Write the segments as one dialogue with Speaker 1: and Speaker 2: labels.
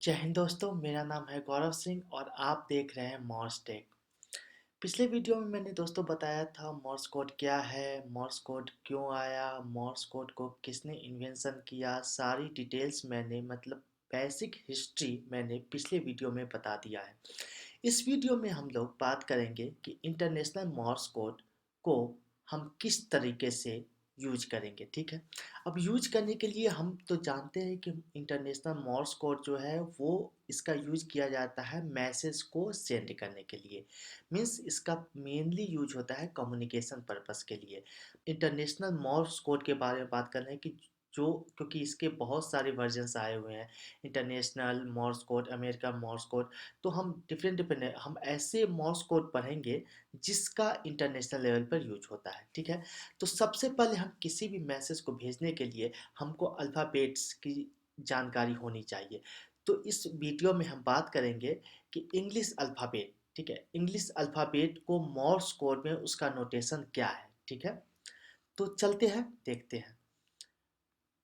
Speaker 1: जय हिंद दोस्तों, मेरा नाम है गौरव सिंह और आप देख रहे हैं मॉर्स टेक। पिछले वीडियो में मैंने दोस्तों बताया था मॉर्स कोड क्या है, मॉर्स कोड क्यों आया, मॉर्स कोड को किसने इन्वेंशन किया, सारी डिटेल्स मैंने बेसिक हिस्ट्री मैंने पिछले वीडियो में बता दिया है। इस वीडियो में हम लोग बात करेंगे कि इंटरनेशनल मॉर्स कोड को हम किस तरीके से यूज करेंगे। ठीक है, अब यूज करने के लिए हम तो जानते हैं कि इंटरनेशनल मॉर्स कोड जो है वो इसका यूज किया जाता है मैसेज को सेंड करने के लिए। मीन्स इसका मेनली यूज होता है कम्युनिकेशन पर्पस के लिए। इंटरनेशनल मॉर्स कोड के बारे में बात कर रहे हैं कि जो क्योंकि इसके बहुत सारे वर्जन्स आए हुए हैं, international Moore's code, American Moore's code. तो हम डिफरेंट डिफरेंट हम ऐसे मॉर्स कोड पढ़ेंगे जिसका इंटरनेशनल लेवल पर यूज होता है। ठीक है, तो सबसे पहले हम किसी भी मैसेज को भेजने के लिए हमको अल्फ़ाबेट्स की जानकारी होनी चाहिए। तो इस वीडियो में हम बात करेंगे कि इंग्लिश अल्फ़ाबेट, ठीक है, इंग्लिश अल्फ़ाबेट को मॉर्स कोड में उसका नोटेशन क्या है। ठीक है, तो चलते हैं देखते हैं।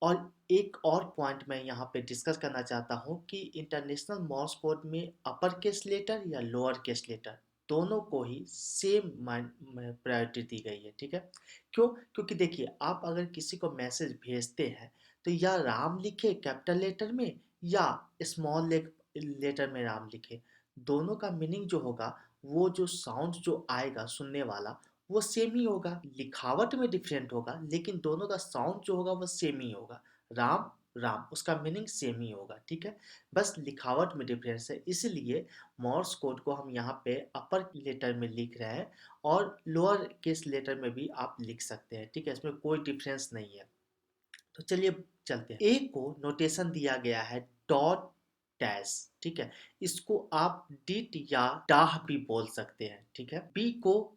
Speaker 1: और एक और पॉइंट मैं यहाँ पे डिस्कस करना चाहता हूँ कि इंटरनेशनल मॉर्स कोड में अपर केस लेटर या लोअर केस लेटर दोनों को ही सेम प्रायोरिटी दी गई है। ठीक है, क्यों? क्योंकि देखिए, आप अगर किसी को मैसेज भेजते हैं तो या राम लिखे कैपिटल लेटर में या स्मॉल लेटर में राम लिखे, दोनों का मीनिंग जो होगा, वो जो साउंड जो आएगा सुनने वाला, वो सेम ही होगा। लिखावट में डिफरेंट होगा लेकिन दोनों का साउंड जो होगा वो सेम ही होगा। राम राम, उसका मीनिंग सेम ही होगा। ठीक है, बस लिखावट में डिफरेंस है, इसलिए मॉर्स कोड को हम यहाँ पे अपर लेटर में लिख रहे हैं और लोअर केस लेटर में भी आप लिख सकते हैं। ठीक है, इसमें कोई डिफरेंस नहीं है। तो चलिए चलते हैं। ए को नोटेशन दिया गया है डॉट डैश। ठीक है, इसको आप डिट या डाह भी बोल सकते हैं। ठीक है, बी को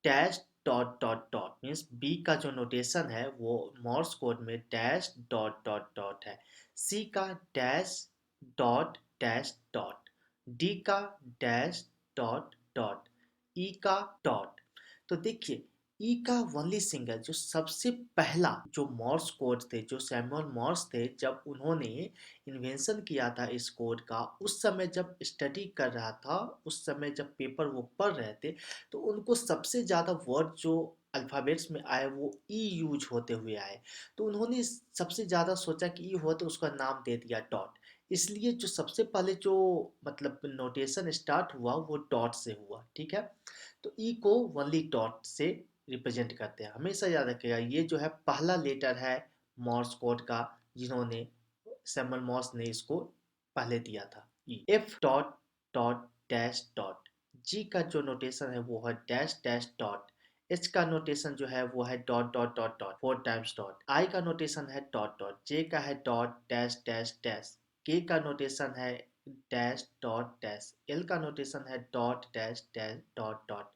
Speaker 1: dash dot dot dot, means B का जो नोटेशन है वो मॉर्स कोड में डैश डॉट डॉट डॉट है। सी का dash dot dash dot, D का डैश डॉट डॉट, ई का डॉट। तो देखिए, ई का ओनली सिंगल जो सबसे पहला जो मॉर्स कोड थे, जो सैमुअल मॉर्स थे, जब उन्होंने इन्वेंशन किया था इस कोड का, उस समय जब स्टडी कर रहा था, उस समय जब पेपर वो पढ़ रहे थे, तो उनको सबसे ज़्यादा वर्ड जो अल्फ़ाबेट्स में आए वो ई यूज होते हुए आए। तो उन्होंने सबसे ज़्यादा सोचा कि ई हुआ तो उसका नाम दे दिया डॉट। इसलिए जो सबसे पहले जो नोटेशन स्टार्ट हुआ वो डॉट से हुआ। ठीक है, तो ई को ओनली डॉट से रिप्रेजेंट करते हैं। हमेशा याद रखिएगा, ये जो है पहला लेटर है मॉर्स कोड का, जिन्होंने सैमुअल मॉर्स ने इसको पहले दिया था। E F dot dot dash dot, G का जो नोटेशन है वो है डैश डैश डॉट, एच का नोटेशन जो है वो है dot dot dot dot 4 times dot, I का नोटेशन है डॉट डॉट, जे का है डॉट डैश डैश डैश, के का नोटेशन है डैश डॉट डैश, एल का नोटेशन है dot dash dash dot dot,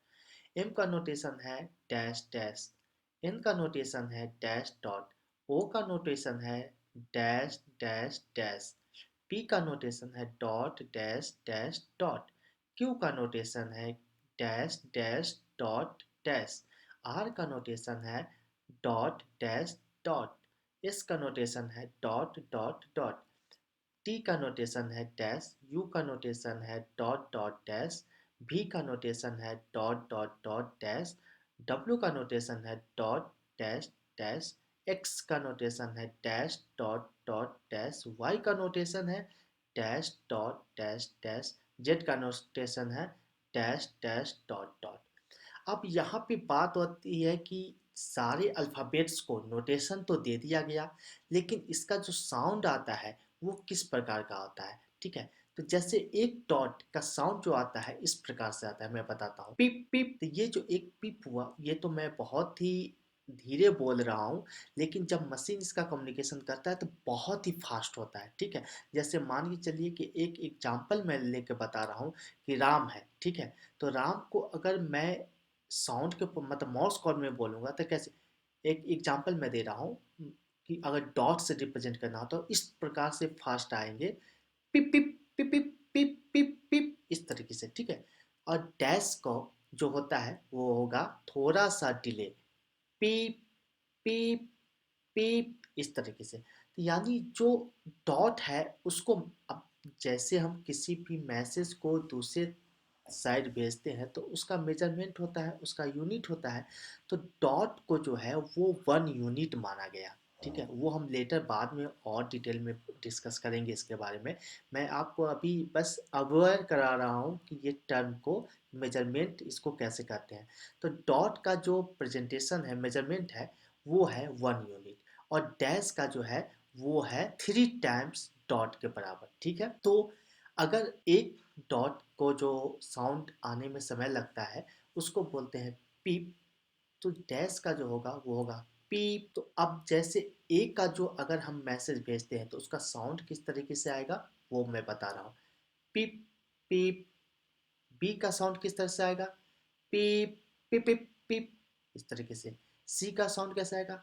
Speaker 1: M का नोटेशन है डैश डैश, एन का नोटेशन है डैश डॉट, ओ का नोटेशन है डैश डैश डैश, पी का नोटेशन है dot dash dash dot, Q का नोटेशन है dash dash dot dash, R का नोटेशन है डॉट डैश डॉट, एस का नोटेशन है डॉट डॉट डॉट, टी का नोटेशन है डैश, यू का नोटेशन है डॉट डॉट डैश, भी का नोटेशन है dot dot dot dash, W का नोटेशन है डॉट डैश डैश, एक्स का नोटेशन है dash dot dot dash, Y का नोटेशन है dash dot dash dash, Z का नोटेशन है डैश डैश डॉट डॉट। अब यहाँ पे बात होती है कि सारे अल्फ़ाबेट्स को नोटेशन तो दे दिया गया, लेकिन इसका जो साउंड आता है वो किस प्रकार का होता है। ठीक है, तो जैसे एक डॉट का साउंड जो आता है इस प्रकार से आता है, मैं बताता हूँ, पिप पिप। तो ये जो एक पिप हुआ, ये तो मैं बहुत ही धीरे बोल रहा हूँ, लेकिन जब मशीन इसका कम्युनिकेशन करता है तो बहुत ही फास्ट होता है। ठीक है, जैसे मान के चलिए कि एक एग्जाम्पल मैं लेके बता रहा हूँ कि राम है। ठीक है, तो राम को अगर मैं साउंड के मॉर्स कोड में बोलूँगा तो कैसे, एक एग्जांपल मैं दे रहा हूँ कि अगर डॉट से रिप्रेजेंट करना हो तो इस प्रकार से फास्ट आएंगे, पिप पिप पिप पिप पिप पिप पिप, इस तरीके से। ठीक है, और डैश को जो होता है वो होगा थोड़ा सा डिले, पीप पीप पीप, इस तरीके से। तो यानी जो डॉट है उसको, अब जैसे हम किसी भी मैसेज को दूसरे साइड भेजते हैं तो उसका मेजरमेंट होता है, उसका यूनिट होता है। तो डॉट को जो है वो 1 यूनिट माना गया। ठीक है, वो हम लेटर बाद में और डिटेल में डिस्कस करेंगे इसके बारे में। मैं आपको अभी बस अवेयर करा रहा हूँ कि ये टर्म को मेजरमेंट इसको कैसे करते हैं। तो डॉट का जो प्रेजेंटेशन है, मेजरमेंट है, वो है 1 यूनिट। और डैश का जो है वो है 3 टाइम्स डॉट के बराबर। ठीक है, तो अगर एक डॉट को जो साउंड आने में समय लगता है उसको बोलते हैं पीप। तो डैश का जो होगा वो होगा पीप। तो अब जैसे ए का जो अगर हम मैसेज भेजते हैं तो उसका साउंड किस तरीके से आएगा वो मैं बता रहा हूँ। पीप पीप। बी का साउंड किस तरह से आएगा? पीप पिप पिप पिप, इस तरीके से। सी का साउंड कैसा आएगा?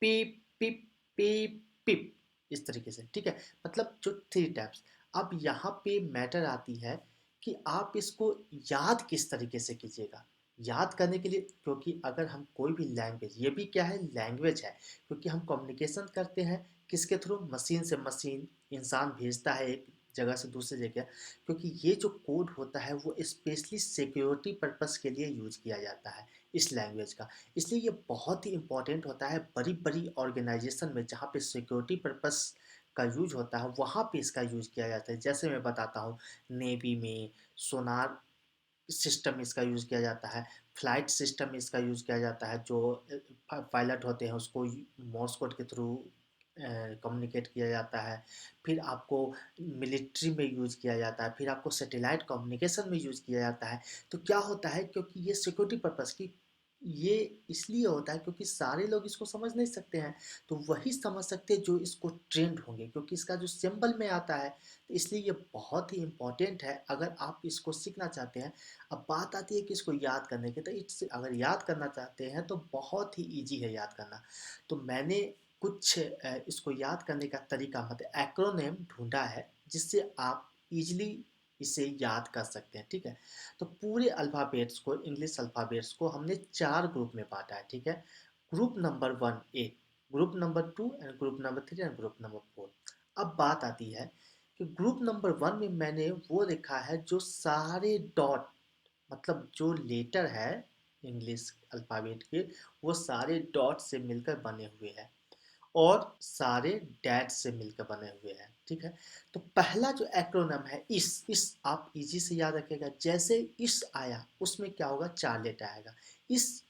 Speaker 1: पीप पिप पीप पिप, इस तरीके से। ठीक है, मतलब जो 3 टाइप्स। अब यहाँ पे मैटर आती है कि आप इसको याद किस तरीके से कीजिएगा। याद करने के लिए, क्योंकि अगर हम कोई भी लैंग्वेज, ये भी क्या है, लैंग्वेज है, क्योंकि हम कम्युनिकेशन करते हैं किसके थ्रू? मशीन से मशीन। इंसान भेजता है एक जगह से दूसरी जगह, क्योंकि ये जो कोड होता है वो स्पेशली सिक्योरिटी पर्पस के लिए यूज किया जाता है इस लैंग्वेज का। इसलिए ये बहुत ही इंपॉर्टेंट होता है बड़ी बड़ी ऑर्गेनाइजेशन में, जहाँ पे सिक्योरिटी पर्पस का यूज होता है वहाँ पे इसका यूज किया जाता है। जैसे मैं बताता हूँ, नेवी में सोनार सिस्टम इसका यूज़ किया जाता है, फ्लाइट सिस्टम इसका यूज़ किया जाता है। जो पायलट होते हैं उसको मोर्स कोड के थ्रू कम्युनिकेट किया जाता है। फिर आपको मिलिट्री में यूज़ किया जाता है, फिर आपको सैटेलाइट कम्युनिकेशन में यूज़ किया जाता है। तो क्या होता है, क्योंकि ये सिक्योरिटी पर्पस की, ये इसलिए होता है क्योंकि सारे लोग इसको समझ नहीं सकते हैं। तो वही समझ सकते हैं जो इसको ट्रेंड होंगे, क्योंकि इसका जो सिंबल में आता है। तो इसलिए ये बहुत ही इंपॉर्टेंट है अगर आप इसको सीखना चाहते हैं। अब बात आती है कि इसको याद करने की, तो इट्स, अगर याद करना चाहते हैं तो बहुत ही ईजी है याद करना। तो मैंने कुछ इसको याद करने का तरीका, मतलब एक्रोनिम ढूंढा है जिससे आप इजीली इसे याद कर सकते हैं। ठीक है, तो पूरे अल्फ़ाबेट्स को, इंग्लिश अल्फ़ाबेट्स को हमने 4 ग्रुप में बांटा है। ठीक है, group number 1 A, group number 2 and group number 3 and group number 4। अब बात आती है कि ग्रुप नंबर 1 में मैंने वो लिखा है जो सारे डॉट, मतलब जो लेटर है इंग्लिश अल्फ़ाबेट के, वो सारे डॉट से मिलकर बने हुए हैं और सारे डैट से मिलकर बने हुए हैं। ठीक है, तो पहला जो एक्रोनम है इस आप इजी से याद रखिएगा। जैसे इस आया उसमें क्या होगा? 4 लेटर आएगा। इस,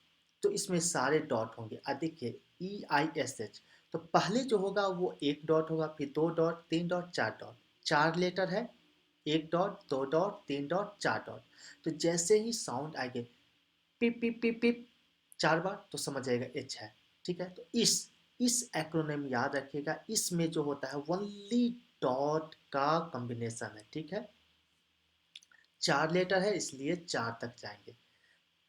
Speaker 1: तो इसमें सारे डॉट होंगे। देखिए EISH, तो पहले जो होगा वो एक डॉट होगा, फिर 2 डॉट, 3 डॉट, 4 डॉट। 4 लेटर है, 1 डॉट, 2 डॉट, 3 डॉट, 4 डॉट। तो जैसे ही साउंड आएंगे पिप पिप पिप पिप 4 बार, तो समझ जाएगा एच है। ठीक है, तो इस एक्रोनिम याद रखिएगा। इसमें जो होता है ओनली डॉट का कॉम्बिनेशन है। ठीक है, 4 लेटर है इसलिए 4 तक जाएंगे।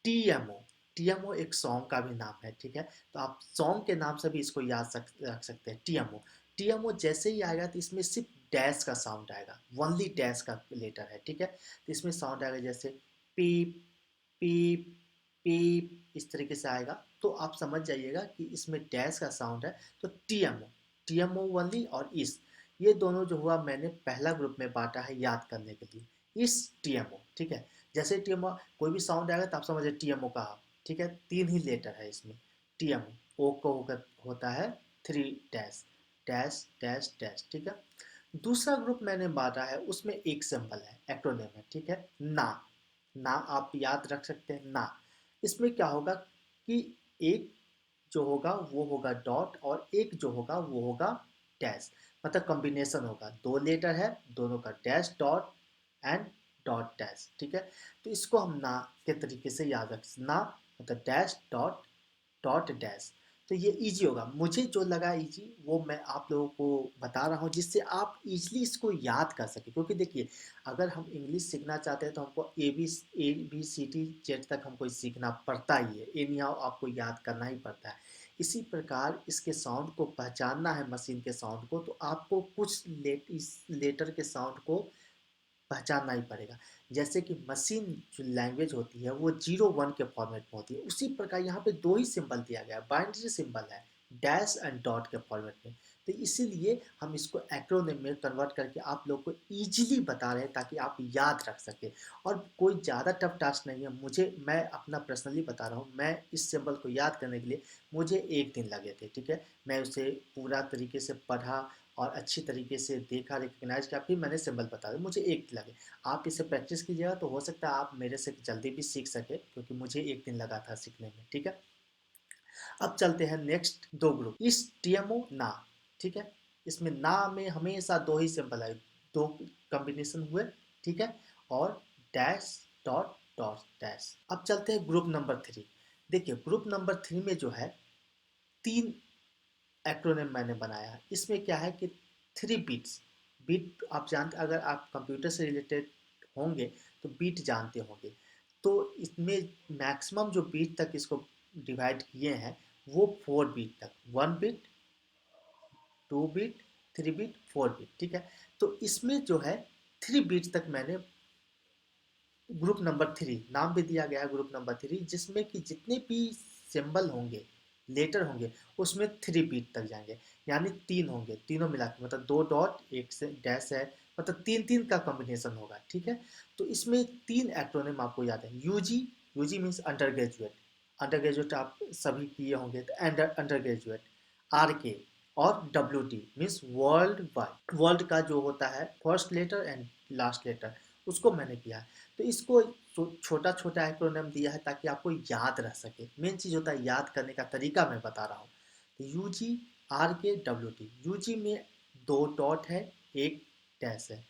Speaker 1: TMO, TMO एक सॉन्ग का भी नाम है। ठीक है, तो आप सॉन्ग के नाम से भी इसको याद रख सकते हैं, TMO। TMO जैसे ही आएगा तो इसमें सिर्फ डैश का साउंड आएगा, ओनली डैश का लेटर है। ठीक है, तो इसमें साउंड आएगा जैसे पीप पीप पीप, इस तरीके से आएगा। तो आप समझ जाइएगा कि इसमें डैश का साउंड है। तो TMO, TMO ओनली और इस, ये दोनों जो हुआ मैंने पहला ग्रुप में बांटा है याद करने के लिए, इस TMO। ठीक है, जैसे TMO कोई भी साउंड आएगा तो आप समझिए TMO कहा। ठीक है, 3 ही लेटर है इसमें। TMO, ओ को होता है 3 डैश डैश डैश डैश। ठीक है, दूसरा ग्रुप मैंने बांटा है उसमें एक सिंबल है, एक्रोनिम है। ठीक है, ना, ना आप याद रख सकते हैं ना। इसमें क्या होगा कि एक जो होगा वो होगा डॉट और एक जो होगा वो होगा डैश, मतलब कॉम्बिनेशन होगा। 2 लेटर है, दोनों का dash dot and dot dash. ठीक है, तो इसको हम ना के तरीके से याद रख, ना मतलब डैश डॉट डॉट डैश। तो ये इजी होगा, मुझे जो लगा इजी वो मैं आप लोगों को बता रहा हूँ जिससे आप इजीली इसको याद कर सकें। क्योंकि देखिए, अगर हम इंग्लिश सीखना चाहते हैं तो हमको ABCD Z तक हमको सीखना पड़ता ही है, एनी हाउ आपको याद करना ही पड़ता है। इसी प्रकार इसके साउंड को पहचानना है, मशीन के साउंड को, तो आपको कुछ इस लेटर के साउंड को पहचानना ही पड़ेगा। जैसे कि मशीन जो लैंग्वेज होती है वो 0 1 के फॉर्मेट में होती है, उसी प्रकार यहाँ पे 2 ही सिंबल दिया गया है, बाइनरी सिंबल है, डैश एंड डॉट के फॉर्मेट में। तो इसीलिए हम इसको एक्रोनिम में कन्वर्ट करके आप लोग को ईजिली बता रहे हैं ताकि आप याद रख सकें। और कोई ज़्यादा टफ टास्क नहीं है, मैं अपना पर्सनली बता रहा हूँ, मैं इस सिंबल को याद करने के लिए मुझे 1 दिन लगे थे, ठीक है। मैं उसे पूरा तरीके से पढ़ा और अच्छी तरीके से देखा, रिकग्नाइज किया, फिर मैंने सिंबल बता दिया, मुझे 1 दिन लगे। आप इसे प्रैक्टिस कीजिएगा तो हो सकता है आप मेरे से जल्दी भी सीख सके, क्योंकि मुझे 1 दिन लगा था सीखने में, ठीक है। अब चलते हैं नेक्स्ट 2 ग्रुप, इस टीएमओ ना, ठीक है। इसमें ना में हमेशा 2 ही सिंबल आए, 2 कॉम्बिनेशन हुए, ठीक है, और डैश डॉट डॉट डैश। अब चलते हैं ग्रुप नंबर 3। देखिए ग्रुप नंबर 3 में जो है 3 एक्रोनिम मैंने बनाया है। इसमें क्या है कि 3 बीट्स, बीट आप जानते, अगर आप कंप्यूटर से रिलेटेड होंगे तो बीट जानते होंगे, तो इसमें मैक्सिमम जो बीट तक इसको डिवाइड किए हैं वो 4 बीट तक, 1 बीट, 2 बीट, 3 बीट, 4 बीट, ठीक है। तो इसमें जो है 3 बीट तक मैंने ग्रुप नंबर 3 नाम भी दिया गया है, ग्रुप नंबर 3, जिसमें कि जितने भी सिंबल होंगे, लेटर होंगे, उसमें 3 बीट तक जाएंगे, यानी 3 होंगे, तीनों मिला के, मतलब 2 डॉट 1 से डैश है, मतलब 3 3 का कॉम्बिनेशन होगा, ठीक है। तो इसमें 3 एक्रोनिम आपको याद है। UG, UG means undergraduate, undergraduate आप सभी किए होंगे, तो अंडर ग्रेजुएट। आर के और W T means world wide, world का जो होता है first letter and last letter, उसको मैंने किया है। तो इसको छोटा छोटा एक्रोनिम दिया है ताकि आपको याद रह सके, मेन चीज़ होता है याद करने का तरीका मैं बता रहा हूँ। तो यू जी, आर के, डब्ल्यू टी, यू जी में 2 डॉट है, 1 डैश है।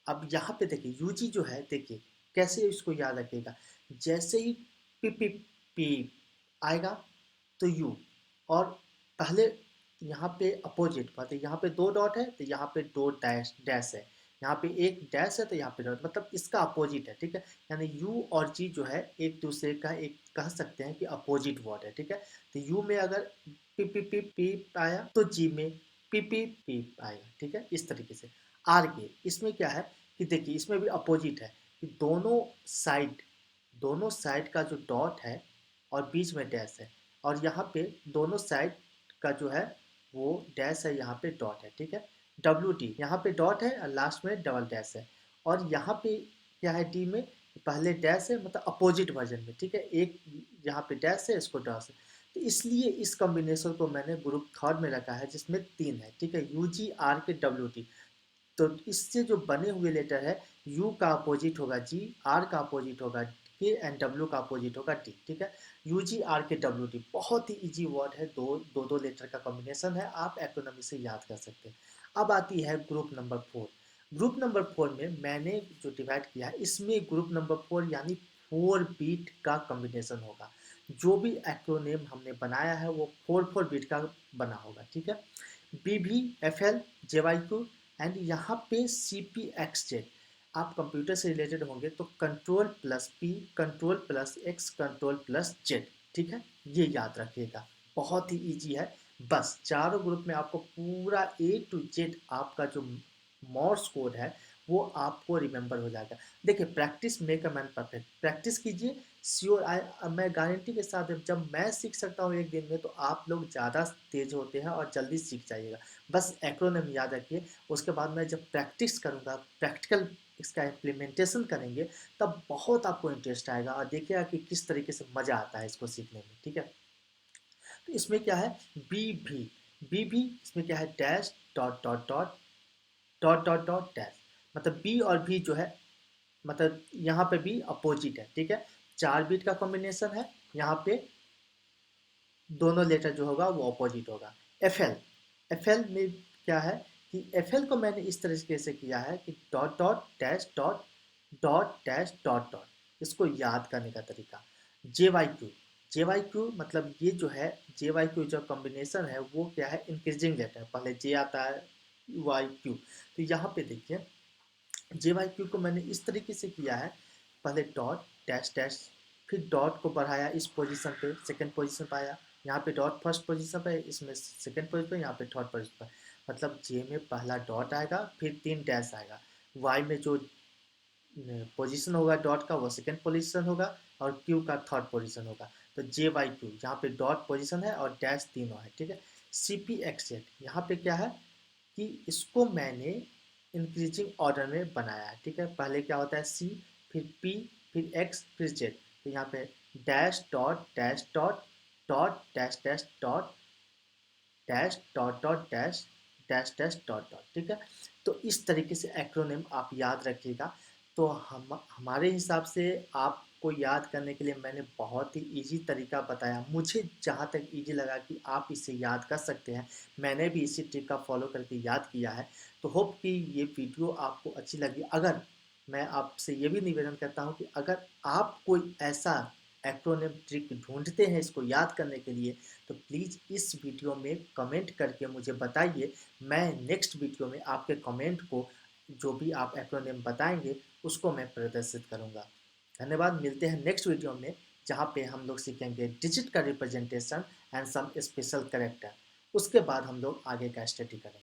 Speaker 1: अब यहाँ पे देखिए यू जी जो है, देखिए कैसे इसको याद रखिएगा, जैसे ही पी पी पी आएगा तो यू, और पहले यहाँ पे अपोजिट, मतलब यहाँ पे 2 डॉट है तो यहाँ पे 2 डैश डैश है, यहाँ पे 1 डैश है तो यहाँ पे डॉट, मतलब इसका अपोजिट है, ठीक है। यानी यू और जी जो है एक दूसरे का, एक कह सकते हैं कि अपोजिट वर्ड है, ठीक है। तो यू में अगर पी पी पी पी आया तो जी में पी पी पी आएगा, ठीक है, इस तरीके से। आर के इसमें क्या है कि देखिए इसमें भी अपोजिट है कि दोनों साइड का जो डॉट है और बीच में डैश है, और यहाँ पे दोनों साइड का जो है वो डैश है, यहाँ पे डॉट है, ठीक है। डब्ल्यू डी यहाँ पे डॉट है और लास्ट में डबल डैश है, और यहाँ पे क्या है डी में, पहले डैश है, मतलब अपोजिट वर्जन में, ठीक है, एक यहाँ पे डैश है, इसको डैश है। तो इसलिए इस कॉम्बिनेशन को मैंने ग्रुप 3 में रखा है, जिसमें 3 है, ठीक है, यू जी, आर के, डब्ल्यू टी। तो इससे जो बने हुए लेटर है, यू का अपोजिट होगा जी, आर का अपोजिट होगा के, एंड डब्ल्यू का अपोजिट होगा टी, ठीक है। यू जी, आर के, डब्ल्यू टी बहुत ही इजी वर्ड है, दो लेटर का कॉम्बिनेशन है, आप एक्रोनमी से याद कर सकते हैं। अब आती है ग्रुप नंबर 4। ग्रुप नंबर 4 में मैंने जो डिवाइड किया है, इसमें ग्रुप नंबर 4 यानी 4 बीट का कॉम्बिनेशन होगा। जो भी एक्रोनेम हमने बनाया है वो 4 बीट का बना होगा, ठीक है। B V, F L, J Y Q, and यहाँ पे सी पी एक्स जेड। आप कंप्यूटर से रिलेटेड होंगे तो control plus P, control plus X, control plus Z, ठीक है, ये याद रखिएगा, बहुत ही इजी है। बस चारों ग्रुप में आपको पूरा ए टू जेड आपका जो मॉर्स कोड है वो आपको रिमेंबर हो जाएगा। देखिए practice make a man perfect, practice कीजिए, श्योर मैं गारंटी के साथ, जब मैं सीख सकता हूँ 1 दिन में, तो आप लोग ज़्यादा तेज होते हैं और जल्दी सीख जाइएगा। बस एक्रोनिम याद रखिए, उसके बाद मैं जब प्रैक्टिस करूँगा, प्रैक्टिकल इसका इम्प्लीमेंटेशन करेंगे, तब बहुत आपको इंटरेस्ट आएगा और देखिएगा कि किस तरीके से मज़ा आता है इसको सीखने में, ठीक है। तो इसमें क्या है, बी भी इसमें क्या है, dash dot dot dot dot dot dot dash, मतलब बी और भी जो है, मतलब यहाँ पे भी अपोजिट है, ठीक है। 4 बीट का कॉम्बिनेशन है, यहाँ पे दोनों लेटर जो होगा वो अपोजिट होगा। एफ एल, एफ एल में क्या है कि एफ एल को मैंने इस तरीके से किया है कि dot dot dash dot dot dash dot dot, इसको याद करने का तरीका। जे वाई क्यू, जे वाई क्यू मतलब ये जो है, जे वाई क्यू जो कॉम्बिनेशन है वो क्या है, इंक्रीजिंग लेटर, पहले जे आता है, वाई क्यू। तो यहाँ पे देखिए जे वाई क्यू को मैंने इस तरीके से किया है, पहले डॉट डैश डैश, फिर डॉट को बढ़ाया इस पोजीशन पे, सेकंड पोजीशन पे आया, यहाँ पे डॉट फर्स्ट पोजीशन पे, इसमें सेकंड पोजीशन पे, यहाँ पे थर्ड पोजीशन पे, मतलब जे में पहला डॉट आएगा, फिर 3 डैश आएगा, वाई में जो पोजीशन होगा डॉट का वो सेकंड पोजीशन होगा, और क्यू का थर्ड पोजीशन होगा। तो जे वाई क्यू यहाँ पे डॉट पोजीशन है और डैश तीनों है, ठीक है। CPXZ यहाँ पे क्या है कि इसको मैंने इंक्रीजिंग ऑर्डर में बनाया है, ठीक है। पहले क्या होता है C, फिर P, फिर X, फिर Z। तो यहाँ पे dash dot dash dot dot dash dash dot dash dot dot dash dash dash dot dot, ठीक है। तो इस तरीके से एक्रोनिम आप याद रखिएगा। तो हमारे हिसाब से आपको याद करने के लिए मैंने बहुत ही इजी तरीका बताया, मुझे जहाँ तक इजी लगा कि आप इसे याद कर सकते हैं, मैंने भी इसी ट्रिक का फॉलो करके याद किया है। तो होप कि ये वीडियो आपको अच्छी लगी। अगर मैं आपसे ये भी निवेदन करता हूँ कि अगर आप कोई ऐसा एक्रोनिम ट्रिक ढूंढते हैं इसको याद करने के लिए, तो प्लीज़ इस वीडियो में कमेंट करके मुझे बताइए। मैं नेक्स्ट वीडियो में आपके कमेंट को, जो भी आप एक्रोनिम बताएंगे, उसको मैं प्रदर्शित करूंगा। धन्यवाद। मिलते हैं नेक्स्ट वीडियो में, जहां पे हम लोग सीखेंगे डिजिट का representation and some special character. उसके बाद हम लोग आगे का स्टडी करेंगे।